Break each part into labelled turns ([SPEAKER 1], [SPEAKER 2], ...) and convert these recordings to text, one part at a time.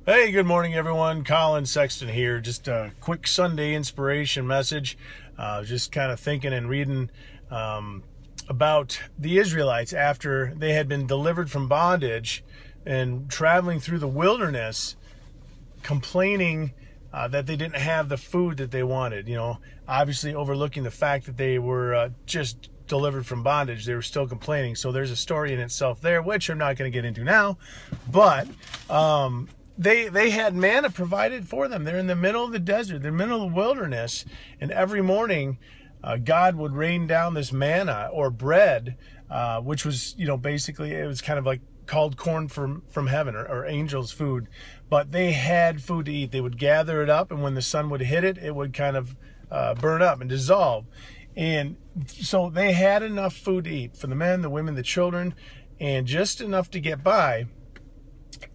[SPEAKER 1] Hey, good morning, everyone. Colin Sexton here. Just a quick Sunday inspiration message. Just kind of thinking and reading about the Israelites after they had been delivered from bondage and traveling through the wilderness, complaining that they didn't have the food that they wanted. You know, obviously overlooking the fact that they were just delivered from bondage. They were still complaining. So there's a story in itself there, which I'm not going to get into now, but they had manna provided for them. They're in the middle of the desert, they're in the middle of the wilderness, and every morning God would rain down this manna or bread, which was, you know, basically it was kind of like called corn from heaven, or angels' food. But they had food to eat. They would gather it up, and when the sun would hit it, it would kind of burn up and dissolve. And so they had enough food to eat for the men, the women, the children, and just enough to get by.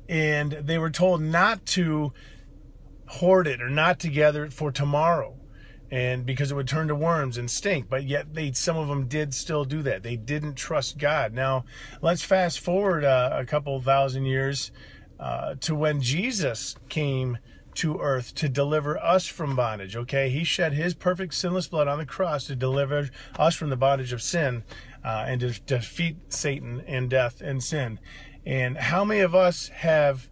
[SPEAKER 1] And they were told not to hoard it or not to gather it for tomorrow, and because it would turn to worms and stink. But yet some of them did still do that. They didn't trust God. Now let's fast forward a couple thousand years to when Jesus came to earth to deliver us from bondage. Okay, he shed his perfect sinless blood on the cross to deliver us from the bondage of sin, and to defeat Satan and death and sin. And how many of us have,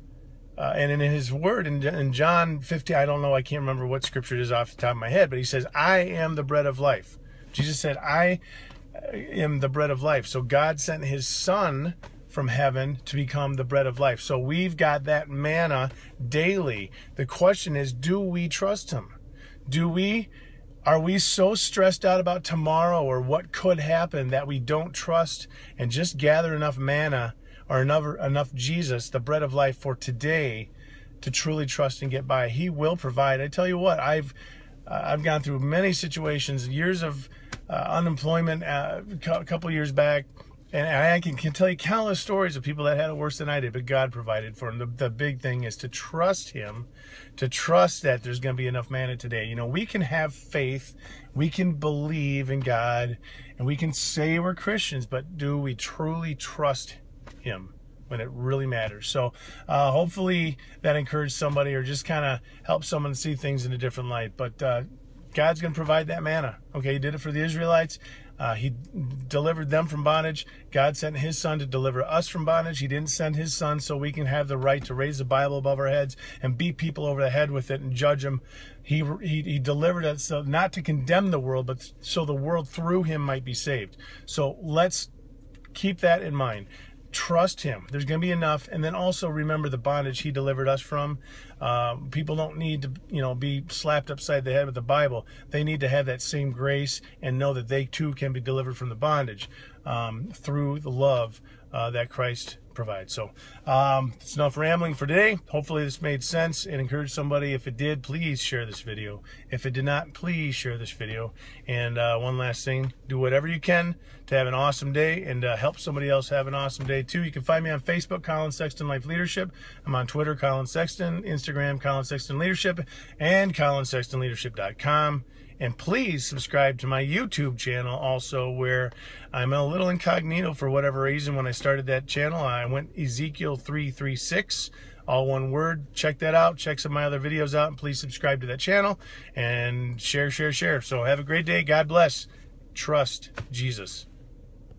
[SPEAKER 1] and in his word in John 15, I don't know, I can't remember what scripture it is off the top of my head, but he says, I am the bread of life. Jesus said, I am the bread of life. So God sent his son from heaven to become the bread of life. So we've got that manna daily. The question is, do we trust him? Are we so stressed out about tomorrow or what could happen that we don't trust and just gather enough manna or enough Jesus, the bread of life, for today to truly trust and get by? He will provide. I tell you what, I've gone through many situations, years of unemployment, a couple years back, and I can tell you countless stories of people that had it worse than I did, but God provided for them. The big thing is to trust him, to trust that there's going to be enough manna today. You know, we can have faith, we can believe in God, and we can say we're Christians, but do we truly trust him when it really matters? So hopefully that encouraged somebody, or just kind of help someone see things in a different light. But God's going to provide that manna. Okay, he did it for the Israelites. He delivered them from bondage. God sent his son to deliver us from bondage. He didn't send his son so we can have the right to raise the Bible above our heads and beat people over the head with it and judge them. He delivered us so not to condemn the world, but so the world through him might be saved. So let's keep that in mind. Trust him. There's going to be enough. And then also remember the bondage he delivered us from. People don't need to, you know, be slapped upside the head with the Bible. They need to have that same grace and know that they too can be delivered from the bondage through the love that Christ provides. So it's enough rambling for today. Hopefully this made sense and encouraged somebody. If it did, please share this video. If it did not, please share this video. And one last thing, do whatever you can to have an awesome day and help somebody else have an awesome day too. You can find me on Facebook, Colin Sexton Life Leadership. I'm on Twitter, Colin Sexton, Instagram, Colin Sexton Leadership, and ColinSextonLeadership.com. And please subscribe to my YouTube channel also, where I'm a little incognito for whatever reason. When I started that channel, I went Ezekiel 336, all one word. Check that out. Check some of my other videos out, and please subscribe to that channel and share. So have a great day. God bless. Trust Jesus.